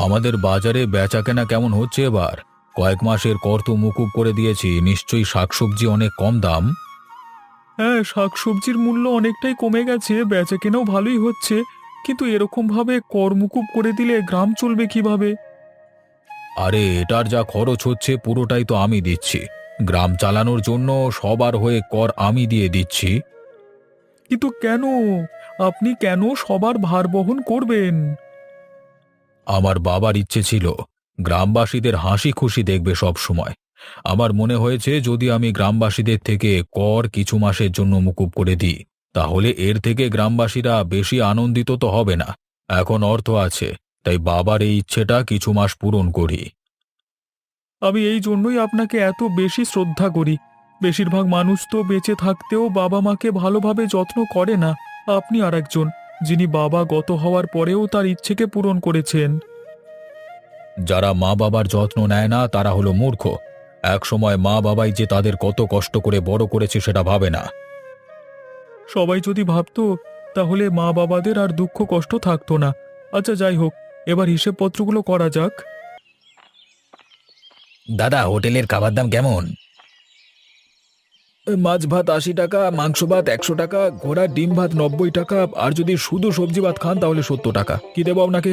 আমাদের বাজারে বেচাকেনা কেমন হচ্ছে এবার? কয়েক মাসের কর তো মকুব করে দিয়েছি, নিশ্চয়ই শাকসবজি অনেক কম দাম। হ্যাঁ, শাকসবজির মূল্য অনেকটাই কমে গেছে, বেচাকেনাও ভালোই হচ্ছে। কিন্তু এরকম ভাবে কর মুকুব করে দিলে গ্রাম চলবে কিভাবে? আরে এটার যা খরচ হচ্ছে পুরোটাই তো আমি দিচ্ছি। গ্রাম চালানোর জন্য সবার হয়ে কর আমি দিয়ে দিচ্ছি। কিন্তু কেন? আপনি কেন সবার ভার বহন করবেন? আমার বাবার ইচ্ছে ছিল গ্রামবাসীদের হাসি খুশি দেখবে সব সময়। আমার মনে হয়েছে যদি আমি গ্রামবাসীদের থেকে কর কিছু মাসের জন্য মুকুব করে দিই, তাহলে এর থেকে গ্রামবাসীরা বেশি আনন্দিত তো হবে না। এখন অর্থ আছে, তাই বাবার এই ইচ্ছেটা কিছু মাস পূরণ করি। আমি এই জন্যই আপনাকে এত বেশি শ্রদ্ধা করি। বেশিরভাগ মানুষ তো বেঁচে থাকতেও বাবা মাকে ভালোভাবে যত্ন করে না। আপনি আরেকজন, যিনি বাবা গত হওয়ার পরেও তার ইচ্ছেকে পূরণ করেছেন। যারা মা বাবার যত্ন নেয় না তারা হলো মূর্খ। একসময় মা বাবাই যে তাদের কত কষ্ট করে বড় করেছে সেটা ভাবে না। সবাই যদি ভাবতো, তাহলে মা বাবাদের আর দুঃখ কষ্ট থাকতো না। আচ্ছা, যাই হোক, এবার হিসেবপত্রগুলো করা যাক। দাদা, হোটেলের খাবার দাম কেমন? মাছ ভাত 80 টাকা, মাংস ভাত 100 টাকা, ঘোড়ার ডিম ভাত 90 টাকা, আর যদি শুধু সবজি ভাত খান তাহলে 70 টাকা। কি দেবো আপনাকে?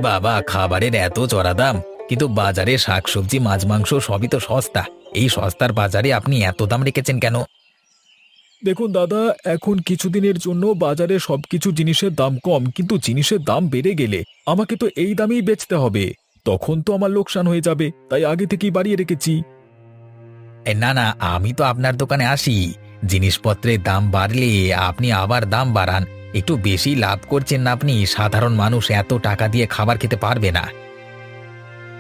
বাবা, খাবারের এত চড়া দাম, কিন্তু বাজারে শাকসবজি মাছ মাংস সবই তো সস্তা। এই সস্তার বাজারে আপনি এত দাম রেখেছেন কেন? দেখুন দাদা, এখন কিছুদিনের জন্য বাজারে সবকিছু জিনিসের দাম কম, কিন্তু জিনিসের দাম বেড়ে গেলে আমাকে তো এই দামেই বেচতে হবে। তখন তো আমার লোকসান হয়ে যাবে, তাই আগে থেকেই বাড়িয়ে রেখেছি। না না, আমি তো আপনার দোকানে আসি। জিনিসপত্রের দাম বাড়লে আপনি আবার দাম বাড়ান। একটু বেশি লাভ করছেন না আপনি। সাধারণ মানুষ এত টাকা দিয়ে খাবার খেতে পারবে না।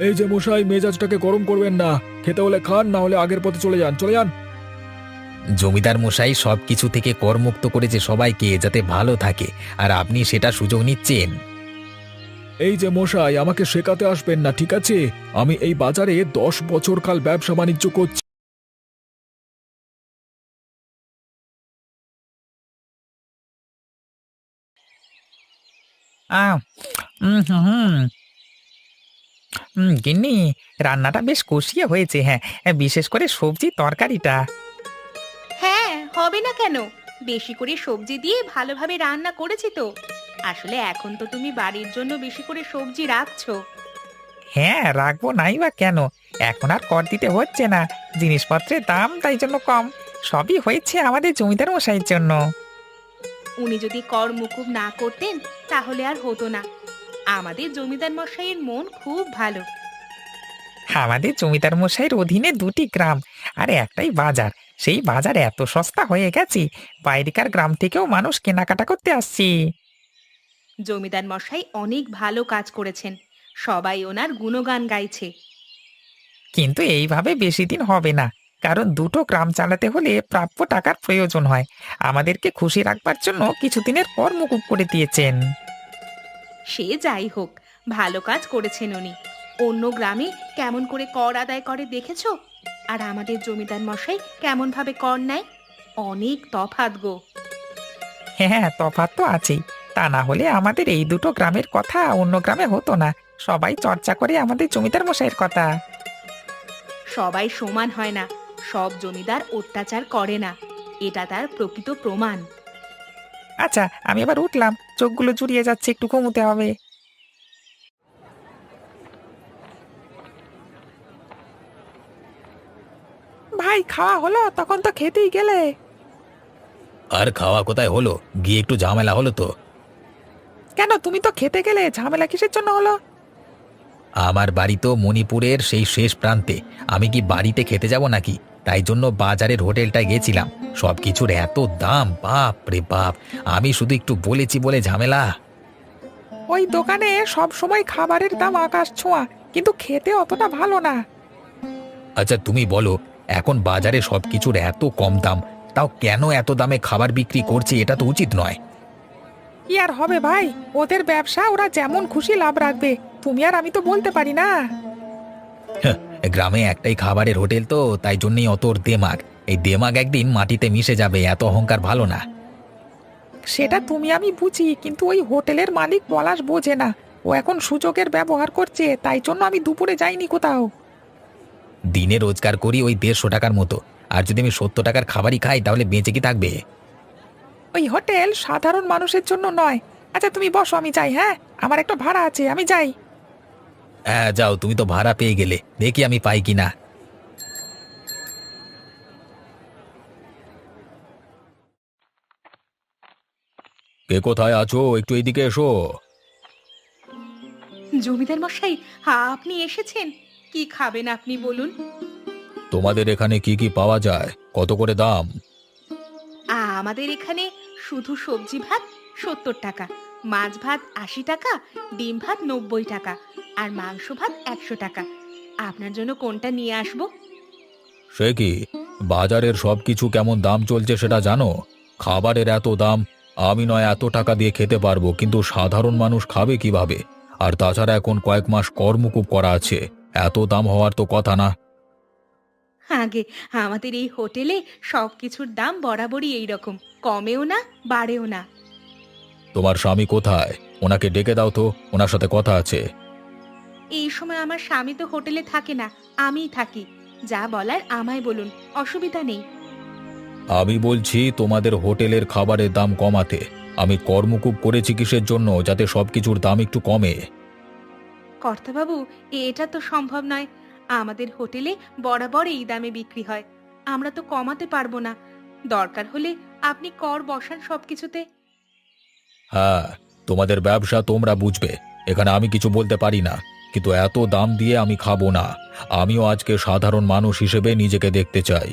এই যে মশাই, মেজাজটাকে গরম করবেন না। খেতে হলে খান, না হলে আগের পথে চলে যান, চলে যান। জমিদার মশাই সবকিছু থেকে করমুক্ত করেছে সবাইকে, যাতে ভালো থাকে, আর আপনি সেটা সুযোগ নিচ্ছেন। এই যে মশাই, আমাকে শেখাতে আসবেন না, ঠিক আছে? আমি এই বাজারে 10 বছর কাল ব্যবসা বাণিজ্য করছি। আহ হুম গিন্নি, রান্নাটা বেশ কষিয়ে হয়েছে। হ্যাঁ, বিশেষ করে সবজি তরকারিটা। হ্যাঁ, হবে না কেন? বেশি করে সবজি দিয়ে ভালোভাবে রান্না করেছি তো। আসলে এখন তো তুমি বাড়ির জন্য বেশি করে সবজি রাখছো। হ্যাঁ, রাখবো নাই বা কেন? এখন আর কর দিতে হচ্ছে না। জিনিসপত্রের দাম তাই জন্য কম। সবই হয়েছে আমাদের জমিদার মশাইয়ের জন্য। উনি যদি কর মুকুব না করতেন, তাহলে আর হতো না। আমাদের জমিদার মশাইয়ের মন খুব ভালো। আমাদের জমিদার মশাইয়ের অধীনে 2টি গ্রাম আর একটাই বাজার। সেই বাজার এত সস্তা হয়ে গেছে, বাইরেকার গ্রাম থেকেও মানুষ কেনাকাটা করতে আসছে। জমিদার মশাই অনেক ভালো কাজ করেছেন। সবাই ওনার গুণগান গাইছে। কিন্তু এইভাবে বেশি দিন হবে না, কারণ 2টো গ্রাম চালাতে হলে প্রাপ্য টাকার প্রয়োজন হয়। আমাদেরকে খুশি রাখবার জন্য কিছুদিনের পর মুকুব করে দিয়েছেন। সে যাই হোক, ভালো কাজ করেছেন উনি। অন্য গ্রামে কেমন করে কর আদায় করে দেখেছো? আর আমাদের জমিদার মশাই কেমন ভাবে কর নেয়? অনেক তফাৎ গো। হ্যাঁ, তফাৎ তো আছেই। তা না হলে আমাদের এই 2টো গ্রামের কথা অন্য গ্রামে হতো না। সবাই চর্চা করে আমাদের জমিদার মশাইয়ের কথা। সবাই সমান হয় না। সব জমিদার অত্যাচার করে না। এটা তার প্রকৃত প্রমাণ। আচ্ছা, আমি এবার উঠলাম, চোখগুলো জুড়িয়ে যাচ্ছে, একটু ঘুমোতে হবে। ভাই, খাওয়া হলো? তখন তো খেতেই গেলে। আর খাওয়া কোথায় হলো, গিয়ে একটু ঝামেলা হলো তো। কেন, তুমি তো খেতে গেলে, ঝামেলা কিসের জন্য হলো? আমার বাড়ি তো মণিপুরের সেই শেষ প্রান্তে। আমি কি বাড়িতে খেতে যাব নাকি? তাই জন্য বাজারের হোটেলটায় গেছিলাম। সবকিছুর এত দাম, বাপ রে বাপ! আমি শুধু একটু বলেছি বলে ঝামেলা। ওই দোকানে সব সময় খাবারের দাম আকাশ ছোঁয়া, কিন্তু খেতে অতটা ভালো না। আচ্ছা তুমি বলো, এখন বাজারে সবকিছুর এত কম দাম, তাও কেন এত দামে খাবার বিক্রি করছে? এটা তো উচিত নয়। কি আর হবে ভাই, ওদের ব্যবসা, ওরা যেমন খুশি লাভ রাখবে। তুমি আর আমি তো বলতে পারি না। হ্যাঁ, গ্রামে একটাই খাবারের হোটেল তো, তাই জন্যই অত ওর দেমাগ। এই দেমাগ একদিন মাটিতে মিশে যাবে, এত অহংকার ভালো না। সেটা তুমি আমি বুঝি, কিন্তু ওই হোটেলের মালিক পলাশ বোঝে না। ও এখন সুযোগের ব্যবহার করছে, তাই জন্য আমি দুপুরে যাইনি কোথাও। দিনে রোজগার করি ওই 150 টাকার মতো, আর যদি আমি 70 টাকার খাবারই খাই তাহলে বেঁচে কি থাকবে? ওই হোটেল সাধারণ মানুষের জন্য নয়। আচ্ছা তুমি বসো, আমি যাই। হ্যাঁ, আমার একটা ভাড়া আছে, আমি যাই। হ্যাঁ যাও, তুমি তো ভাড়া পেয়ে গেলে, দেখি আমি পাই কিনা। কে কোথায় আছো, একটু এইদিকে এসো। জমিদার মশাই, আপনি এসেছেন? কি খাবেন আপনি বলুন? তোমাদের এখানে কি কি পাওয়া যায়, কত করে দাম? আমাদের এখানে শুধু সবজি ভাত 70 টাকা, মাছ ভাত 80 টাকা, ডিম ভাত 90 টাকা, আর মাংস ভাত 100 টাকা। আপনার জন্য কোনটা নিয়ে আসবো? সে কি, বাজারের সবকিছু কেমন দাম চলছে সেটা জানো? খাবারের এত দাম, আমি নয় এত টাকা দিয়ে খেতে পারবো, কিন্তু সাধারণ মানুষ খাবে কিভাবে? আর তাছাড়া এখন কয়েক মাস কর্মকুব করা আছে, এত দাম হওয়ার তো কথা না। আগে আমাদের এই হোটেলে সবকিছুর দাম বরাবরই এই রকম, কমেও না বাড়েও না। তোমার স্বামী কোথায়? ওনাকে ডেকে দাও তো, ওনার সাথে কথা আছে। এই সময় আমার স্বামী তো হোটেলে থাকে না, আমিই থাকি। যা বলার আমায় বলুন, অসুবিধা নেই। আমি বলছি তোমাদের হোটেলের খাবারের দাম কমাতে। আমি কর্মকুব করেছি কিসের জন্য? যাতে সবকিছুর দাম একটু কমে। কর্তাবাবু, এটা তো সম্ভব নয়। আমাদের হোটেলে বরাবর এই দামে বিক্রি হয়, আমরা তো কমাতে পারবো না। দরকার হলে আপনি কর বসান সবকিছুতে। হ্যাঁ, তোমাদের ব্যবসা তোমরা বুঝবে, এখানে আমি কিছু বলতে পারি না। কিন্তু এত দাম দিয়ে আমি খাবো না। আমিও আজকে সাধারণ মানুষ হিসেবে নিজেকে দেখতে চাই।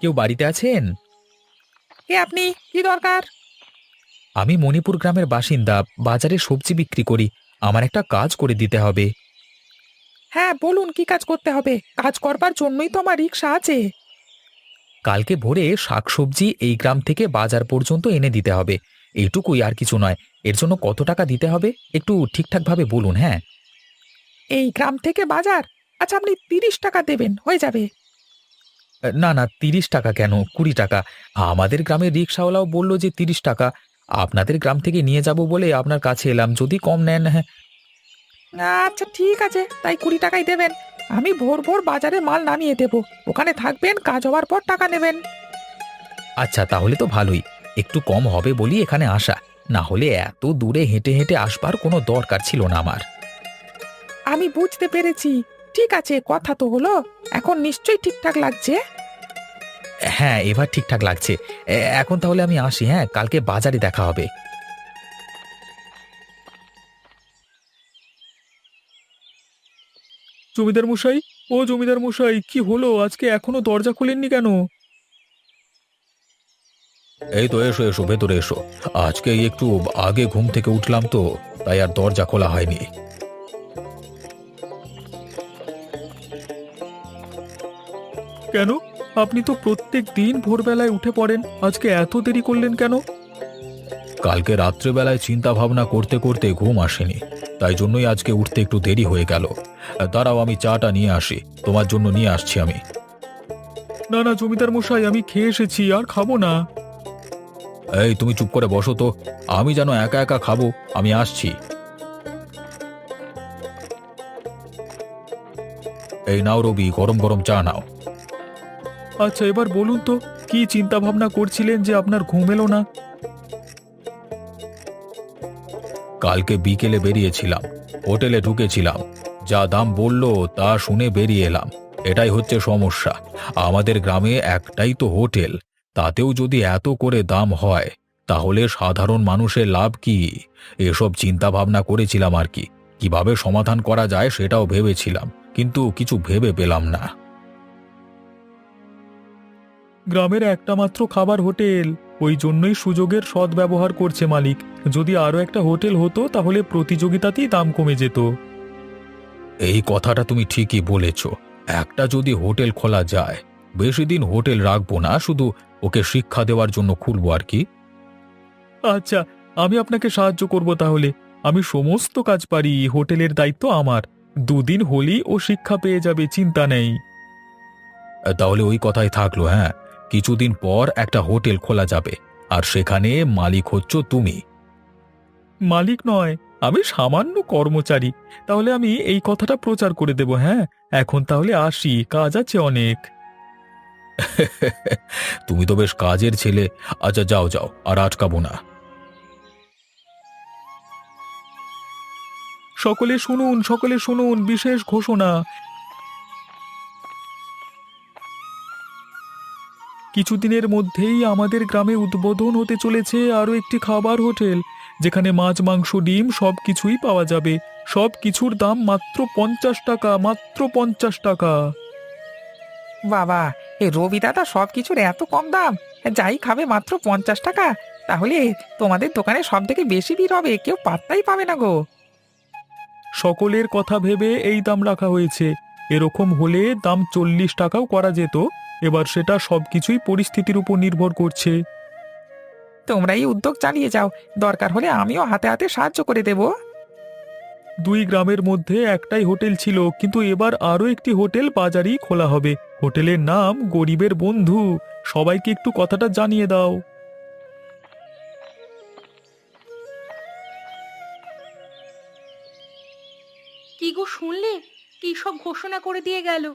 কেউ বাড়িতে আছেন? কে আপনি? কি দরকার? আমি মণিপুর গ্রামের বাসিন্দা, বাজারে সবজি বিক্রি করি। আমার একটা কাজ করে দিতে হবে। হ্যাঁ বলুন, কি কাজ করতে হবে? কাজ করবার জন্যই তো আমার রিক্সা আছে। কালকে ভোরে শাকসবজি এই গ্রাম থেকে বাজার পর্যন্ত এনে দিতে হবে, এইটুকুই, আর কিছু নয়। এর জন্য কত টাকা দিতে হবে একটু ঠিকঠাকভাবে বলুন। হ্যাঁ, এই গ্রাম থেকে বাজার? আচ্ছা আপনি 30 টাকা দেবেন, হয়ে যাবে। না না, 30 টাকা কেন, 20 টাকা। আমাদের গ্রামের রিক্সাওয়ালাও বলল যে 30 টাকা। আপনাদের গ্রাম থেকে নিয়ে যাব বলে আপনার কাছে এলাম, যদি কম নেন। হ্যাঁ, আচ্ছা ঠিক আছে, তাই 20 টাকাই দেবেন। আমি ভোর ভোর বাজারে মাল নামিয়ে দেব, ওখানে থাকবেন, কাজ হওয়ার পর টাকা নেবেন। আচ্ছা তাহলে তো ভালোই। একটু কম হবে বলি এখানে আসা, না হলে এত দূরে হেঁটে হেঁটে আসবার কোনো দরকার ছিল না আমার। আমি বুঝতে পেরেছি। ঠিক আছে, কথা তো হলো, এখন নিশ্চয়ই ঠিকঠাক লাগছে। হ্যাঁ, এবার ঠিকঠাক লাগছে। এখন তাহলে আমি আসি। হ্যাঁ, কালকে বাজারে দেখা হবে। জমিদার মশাই, ও জমিদার মশাই, কি হলো আজকে এখনো দরজা খোলেননি কেন? এই তো, এসো এসো, ভেতরে এসো। আজকে একটু আগে ঘুম থেকে উঠলাম তো, তাই আর দরজা খোলা হয়নি। কেন? আপনি তো প্রত্যেক দিন ভোরবেলায় উঠে পড়েন, আজকে এত দেরি করলেন কেন? কালকে রাত্রেবেলায় চিন্তা ভাবনা করতে করতে ঘুম আসেনি, তাই জন্যই আজকে উঠতে একটু দেরি হয়ে গেল। দাঁড়াও, আমি চাটা নিয়ে আসি, তোমার জন্য নিয়ে আসছি আমি। না না জমিদার মশাই, আমি খেয়ে এসেছি, আর খাবো না। এই তুমি চুপ করে বসো তো, আমি যেন একা একা খাবো, আমি আসছি। এই নাও রবি, গরম গরম চা নাও। আচ্ছা এবার বলুন তো, কি চিন্তা ভাবনা করছিলেন যে আপনার ঘুম এলো না? কালকে বিকেলে বেরিয়েছিলাম, হোটেলে ঢুকেছিলাম, যা দাম বললো তা শুনে বেরিয়ে এলাম। এটাই হচ্ছে সমস্যা। আমাদের গ্রামে একটাই তো হোটেল, তাতেও যদি এত করে দাম হয়, তাহলে সাধারণ মানুষের লাভ কি? এসব চিন্তা ভাবনা করেছিলাম আর কি, কিভাবে সমাধান করা যায় সেটাও ভেবেছিলাম, কিন্তু কিছু ভেবে পেলাম না। গ্রামের একটা মাত্র খাবার হোটেল, ওই জন্যই সুযোগের সদ্ব্যবহার করছে মালিক। যদি আরো একটা হোটেল হতো তাহলে প্রতিযোগিতাতেই দাম কমে যেত। এই কথাটা তুমি ঠিকই বলেছ। একটা যদি হোটেল খোলা যায়, বেশি দিন হোটেল রাখবো না, শুধু ওকে শিক্ষা দেওয়ার জন্য খুলবো আর কি। আচ্ছা, আমি আপনাকে সাহায্য করব তাহলে। আমি সমস্ত কাজ পারি, হোটেলের দায়িত্ব আমার। 2 দিন হলেই ও শিক্ষা পেয়ে যাবে, চিন্তা নেই। তাহলে ওই কথাই থাকলো। হ্যাঁ, কিছুদিন পর একটা হোটেল খোলা যাবে, আর সেখানে মালিক হচ্ছ তুমি। মালিক নয়, আমি সামান্য কর্মচারী। তাহলে আমি এই কথাটা প্রচার করে দেব। হ্যাঁ, এখন তাহলে আসি, কাজ আছে অনেক। তুমি তো বেশ কাজের ছেলে। আচ্ছা, যাও যাও, আর আটকাবো না। সকলে শুনুন, সকলে শুনুন, বিশেষ ঘোষণা। কিছুদিনের মধ্যেই আমাদের গ্রামে উদ্বোধন হতে চলেছে আরও একটি খাবার হোটেল, যেখানে মাছ, মাংস, ডিম সব কিছুই পাওয়া যাবে। সব কিছুর দাম মাত্র 50 টাকা, মাত্র 50 টাকা। বাবা, এই রবি দাদা সব কিছুর এত কম দাম! যাই খাবে মাত্র 50 টাকা! তাহলে তোমাদের দোকানে সব থেকে বেশি ভিড় হবে, কেউ পাত্তাই পাবে না গো। সকলের কথা ভেবে এই দাম রাখা হয়েছে। এরকম হলে দাম 40 টাকাও করা যেত। এবার সেটা সবকিছুই পরিস্থিতির উপর নির্ভর করছে। তোমরা এই উদ্যোগ চালিয়ে যাও, দরকার হলে আমিও হাতে হাতে সাহায্য করে দেব। 2 গ্রামের মধ্যে একটাই হোটেল ছিল, কিন্তু এবার আরও একটি হোটেল বাজারেই খোলা হবে। হোটেলের নাম গরিবের বন্ধু। সবাইকে একটু কথাটা জানিয়ে দাও। কি গো, শুনলে? কি সব ঘোষণা করে দিয়ে গেল!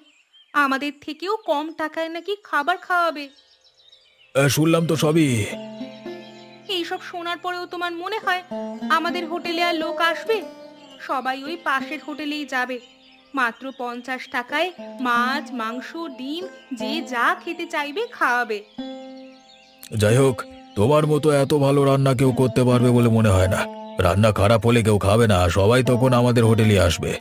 আমাদের থেকেও কম টাকায় নাকি খাবার খাওয়াবে। শুনলাম তো সবই। এইসব শোনার পরেও তোমার মনে হয় আমাদের হোটেলে আর লোক আসবে? সবাই ওই পাশের হোটেলেই যাবে। মাত্র 50 টাকায় মাছ, মাংস, ডিম যে যা খেতে চাইবে খাওয়াবে। যাই হোক, তোমার মতো এত ভালো রান্না কেউ করতে পারবে বলে মনে হয় না। রান্না খারাপ হলে কেউ খাবে না, সবাই তখন আমাদের হোটেলে আসবে।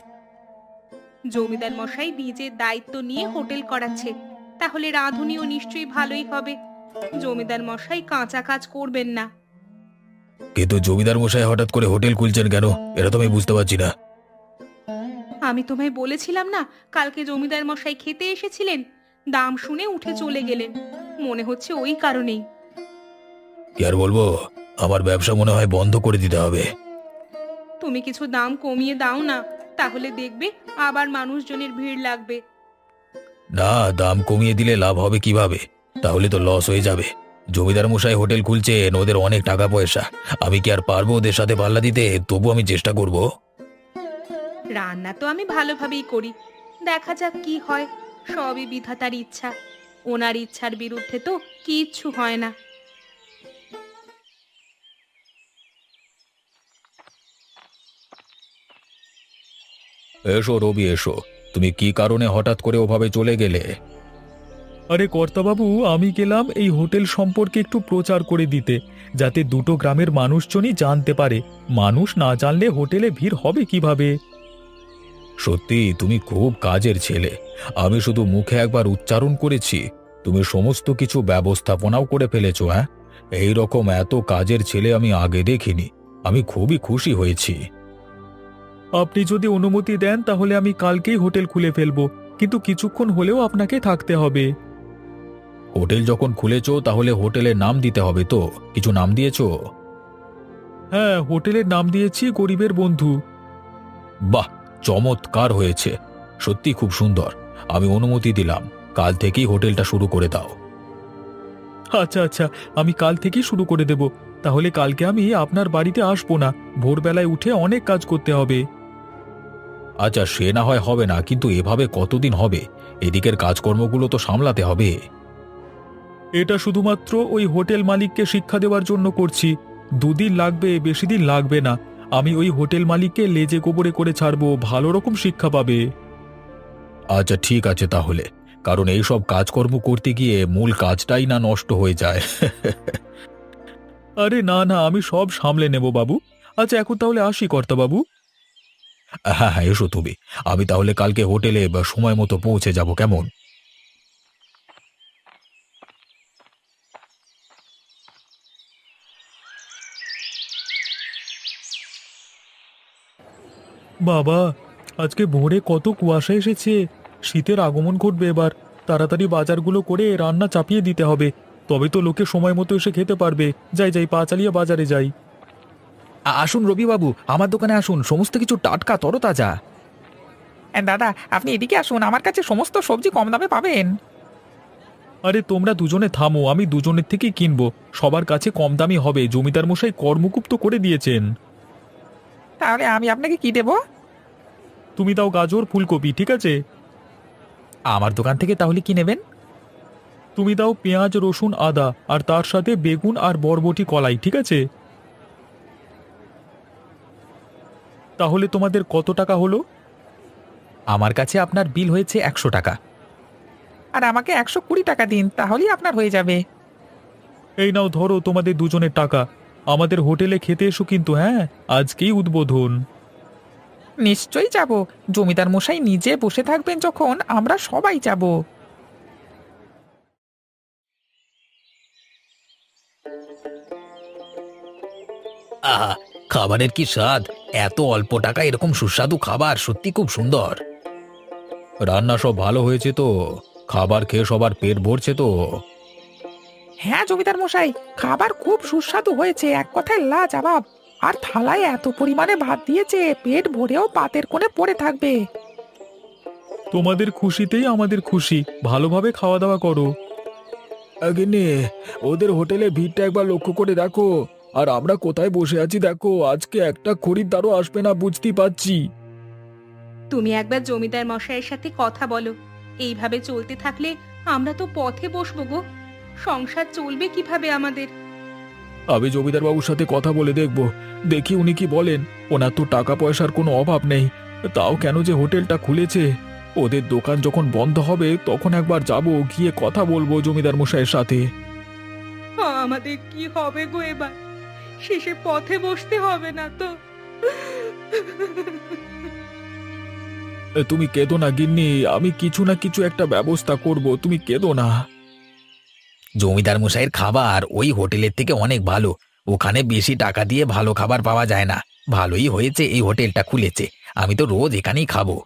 জমিদার মশাই নিজের দায়িত্ব নিয়ে হোটেল করাচ্ছে, তাহলে রাঁধুনিও নিশ্চয়ই ভালোই হবে। জমিদার মশাই কাঁচা কাজ করবেন না। কিন্তু জমিদার মশাই হঠাৎ করে হোটেল খুলছেন কেন, এটা তো আমি বুঝতে পারছি না। আমি তোমায় বলেছিলাম না, কালকে জমিদার মশাই খেতে এসেছিলেন, দাম শুনে উঠে চলে গেলেন। মনে হচ্ছে ওই কারণেই। কি আর বলবো, আমার ব্যবসা মনে হয় বন্ধ করে দিতে হবে। তুমি কিছু দাম কমিয়ে দাও না, তাহলে দেখবে আবার মানুষজনের ভিড় লাগবে। না, দাম কমিয়ে দিলে লাভ হবে কিভাবে? তাহলে তো লস হয়ে যাবে। জমিদার মশাই হোটেল খুলছেন, ওদের অনেক টাকা পয়সা। আমি কি আর পারবো ওদের সাথে পাল্লা দিতে? তবু আমি চেষ্টা করব। রান্না তো আমি ভালোভাবেই করি, দেখা যাক কি হয়। সবই বিধাতার ইচ্ছা, ওনার ইচ্ছার বিরুদ্ধে তো কিচ্ছু হয় না। এসো রবি, এসো। তুমি কি কারণে হঠাৎ করে ওভাবে চলে গেলে? আরে কর্তাবাবু, আমি গেলাম এই হোটেল সম্পর্কে একটু প্রচার করে দিতে, যাতে দুটো গ্রামের মানুষজনই জানতে পারে। মানুষ না জানলে হোটেলে ভিড় হবে কিভাবে? সত্যি তুমি খুব কাজের ছেলে। আমি শুধু মুখে একবার উচ্চারণ করেছি, তুমি সমস্ত কিছু ব্যবস্থাপনাও করে ফেলেছো। হ্যাঁ, এই রকম এত কাজের ছেলে আমি আগে দেখিনি। আমি খুবই খুশি হয়েছি। আপনি যদি অনুমতি দেন তাহলে আমি কালকেই হোটেল খুলে ফেলবো, কিন্তু কিছুক্ষণ হলেও আপনাকে থাকতে হবে। হোটেল যখন খুলেছো তাহলে হোটেলের নাম দিতে হবে তো। কিছু নাম দিয়েছো? হ্যাঁ, হোটেলের নাম দিয়েছি গরিবের বন্ধু। বাহ, চমৎকার হয়েছে। সত্যি খুব সুন্দর। আমি অনুমতি দিলাম, কাল থেকেই হোটেলটা শুরু করে দাও। আচ্ছা আচ্ছা, আমি কাল থেকেই শুরু করে দেব। তাহলে কালকে আমি আপনার বাড়িতে আসবো না, ভোরবেলায় উঠে অনেক কাজ করতে হবে। আচ্ছা, সে না হয় হবে না, কিন্তু এভাবে কতদিন হবে? এদিকের কাজকর্মগুলো তো সামলাতে হবে। এটা শুধুমাত্র ওই হোটেল মালিককে শিক্ষা দেওয়ার জন্য করছি। 2 দিন লাগবে, বেশি দিন লাগবে না। আমি ওই হোটেল মালিককে লেজে গোবরে করে ছাড়বো, ভালো রকম শিক্ষা পাবে। আচ্ছা ঠিক আছে তাহলে, কারণ এই সব কাজকর্ম করতে গিয়ে মূল কাজটাই না নষ্ট হয়ে যায়। আরে না না, আমি সব সামলে নেব বাবু। আচ্ছা, এখন তাহলে আসি কর্তাবাবু। হ্যাঁ হ্যাঁ, এসো তুমি। আমি তাহলে কালকে হোটেলে সময় মতো পৌঁছে যাব, কেমন? বাবা, আজকে ভোরে কত কুয়াশা এসেছে। শীতের আগমন ঘটবে এবার। তাড়াতাড়ি বাজারগুলো করে রান্না চাপিয়ে দিতে হবে, তবে তো লোকে সময় মতো এসে খেতে পারবে। যাই যাই, পা চালিয়ে বাজারে যাই। আসুন রবিবাবু, আমার দোকানে আসুন, সমস্ত কিছু টাটকা তরতাজা। দাদা, আপনি এদিকে আসুন, আমার কাছে সমস্ত সবজি কম দামে পাবেন। আরে তোমরা দুজনে থামো, আমি দুজনের থেকেই কিনবো। সবার কাছে কম দামি হবে, জমিদার মশাই করমুকুব তো করে দিয়েছেন। তাহলে আমি আপনাকে কি দেবো? তুমি দাও গাজর ফুলকপি, ঠিক আছে? আমার দোকান থেকে তাহলে কি নেবেন? তুমি দাও পেঁয়াজ রসুন আদা, আর তার সাথে বেগুন আর বরবটি কলাই, ঠিক আছে? তাহলে তোমাদের কত টাকা হলো? আমার কাছে আপনার বিল হয়েছে 100 টাকা। আর আমাকে 120 টাকা দিন, তাহলেই আপনার হয়ে যাবে। এই নাও ধরো তোমাদের দুজনের টাকা। আমাদের হোটেলে খেতে এসো কিন্তু, হ্যাঁ, আজকেই উদ্বোধন। নিশ্চয়ই যাব। জমিদার মশাই নিজে বসে থাকবেন যখন, আমরা সবাই যাব। আহা, খাবারের কি স্বাদ! এত অল্প টাকা এরকম সুস্বাদু খাবার সত্যি খুব সুন্দর। রান্না সব ভালো হয়েছে তো? খাবার খেয়ে সবার পেট ভরছে তো? হ্যাঁ জমিদার মশাই, খাবার খুব সুস্বাদু হয়েছে, এক কথায় লাজবাব। আর থালায় এত পরিমাণে ভাত দিয়েছে, পেট ভরেও পাতের কোণে পড়ে থাকবে। তোমাদের খুশিতেই আমাদের খুশি, ভালোভাবে খাওয়া দাওয়া করো। গিন্নি, ওদের হোটেলে ভিড়টা একবার লক্ষ্য করে দেখো। আর আমরা কোথায় বসে আছি দেখো, আজকে একটা খরিদ্দারও আসবে না বুঝতেই পারছি। তুমি একবার জমিদার মশাইয়ের সাথে কথা বলো। এইভাবে চলতে থাকলে আমরা তো পথে বসবো গো। সংসার চলবে কিভাবে আমাদের? আমি জমিদার বাবুর সাথে কথা বলে দেখব, দেখি উনি কি বলেন। ওনার তো টাকা পয়সার কোনো অভাব নেই, তাও কেন যে হোটেলটা খুলেছে। ওদের দোকান যখন বন্ধ হবে তখন একবার যাব, গিয়ে কথা বলবো জমিদার মশাইয়ের সাথে। আমাদের কি হবে গো এবার? শেষে পথে বসতে হবে না তো? তুমি কেঁদো না গিন্নি, আমি কিছু না কিছু একটা ব্যবস্থা করব, তুমি কেঁদো না। জমিদার মশাইয়ের খাবার ওই হোটেলের থেকে অনেক ভালো। ওখানে বেশি টাকা দিয়ে ভালো খাবার পাওয়া যায় না। ভালোই হয়েছে এই হোটেলটা খুলেছে, আমি তো রোজ এখানেই খাবো।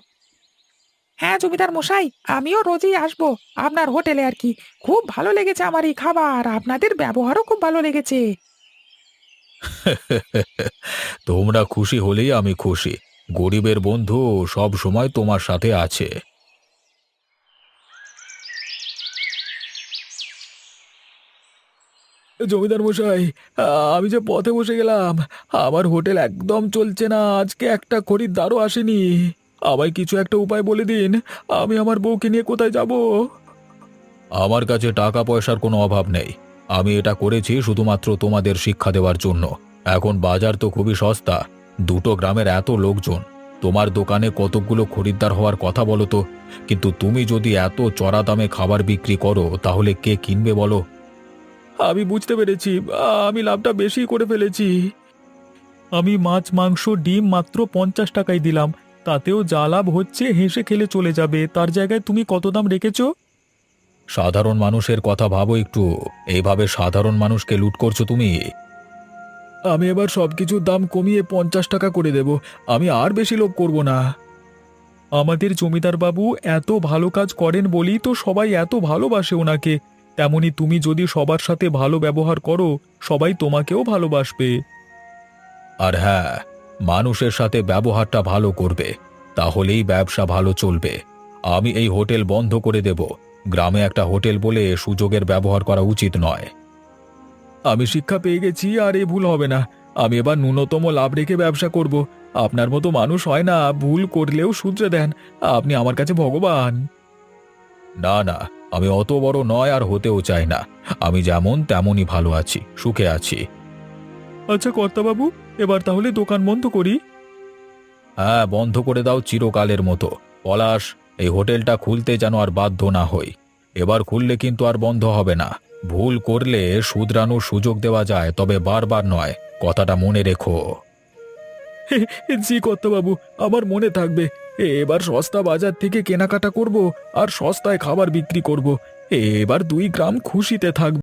হ্যাঁ জমিদার মশাই, আমিও রোজই আসবো আপনার হোটেলে আর কি। খুব ভালো লেগেছে আমার এই খাবার, আপনাদের ব্যবহারও খুব ভালো লেগেছে। তোমরা খুশি হলেই আমি খুশি। গরিবের বন্ধু সব সময় তোমার সাথে আছে। জমিদার মশাই, আমি যে পথে বসে গেলাম, আমার হোটেল একদম চলছে না, আজকে একটা খরিদ্দারও আসেনি। আমায় কিছু একটা উপায় বলে দিন, আমি আমার বউকে নিয়ে কোথায় যাব? আমার কাছে টাকা পয়সার কোনো অভাব নেই। আমি এটা করেছি শুধুমাত্র তোমাদের শিক্ষা দেওয়ার জন্য। এখন বাজার তো খুবই সস্তা, দুটো গ্রামের এত লোকজন, তোমার দোকানে কতগুলো খরিদ্দার হওয়ার কথা বলো তো। কিন্তু তুমি যদি এত চড়া দামে খাবার বিক্রি করো তাহলে কে কিনবে বলো? আমি বুঝতে পেরেছি, আমি লাভটা বেশি করে ফেলেছি। আমি মাছ মাংস ডিম মাত্র 50 টাকায় দিলাম, তাতেও যা লাভ হচ্ছে হেসে খেলে চলে যাবে। তার জায়গায় তুমি কত দাম রেখেছো? সাধারণ মানুষের কথা ভাবো একটু, এইভাবে সাধারণ মানুষকে লুট করছো তুমি। আমি এবার সবকিছুর দাম কমিয়ে 50 টাকা করে দেব, আমি আর বেশি লোভ করব না। আমাদের জমিদার বাবু এত ভালো কাজ করেন বলেই তো সবাই এত ভালোবাসে ওনাকে। তেমনি তুমি যদি সবার সাথে ভালো ব্যবহার করো, সবাই তোমাকেও ভালোবাসবে। আর হ্যাঁ, মানুষের সাথে ব্যবহারটা ভালো করবে, তাহলেই ব্যবসা ভালো চলবে। আমি এই হোটেল বন্ধ করে দেব। গ্রামে একটা হোটেল বলে সুযোগের ব্যবহার করা উচিত নয়। আমি শিক্ষা পেয়ে গেছি, আর এ ভুল হবে না। আমি এবার ন্যূনতম লাভ রেখে ব্যবসা করব। আপনার মতো মানুষ হয় না, ভুল করলেও শুধরে দেন। আপনি আমার কাছে ভগবান। না না, আমি অত বড় নয় আর হতেও চাই না। আমি যেমন তেমনই ভালো আছি, সুখে আছি। আচ্ছা কর্তাবাবু, এবার তাহলে দোকান বন্ধ করি? হ্যাঁ, বন্ধ করে দাও চিরকালের মতো। পলাশ, এই হোটেলটা খুলতে যেন আর বাধ্য না হই। এবার খুললে কিন্তু আর বন্ধ হবে না। ভুল করলে শুধরানোর সুযোগ দেওয়া যায়, তবে বারবার নয়, কথাটা মনে রেখো। জি কর্তাবাবু, আমার মনে থাকবে। এবার সস্তা বাজার থেকে কেনাকাটা করব আর সস্তায় খাবার বিক্রি করব। এবার 2 গ্রাম খুশিতে থাকবে।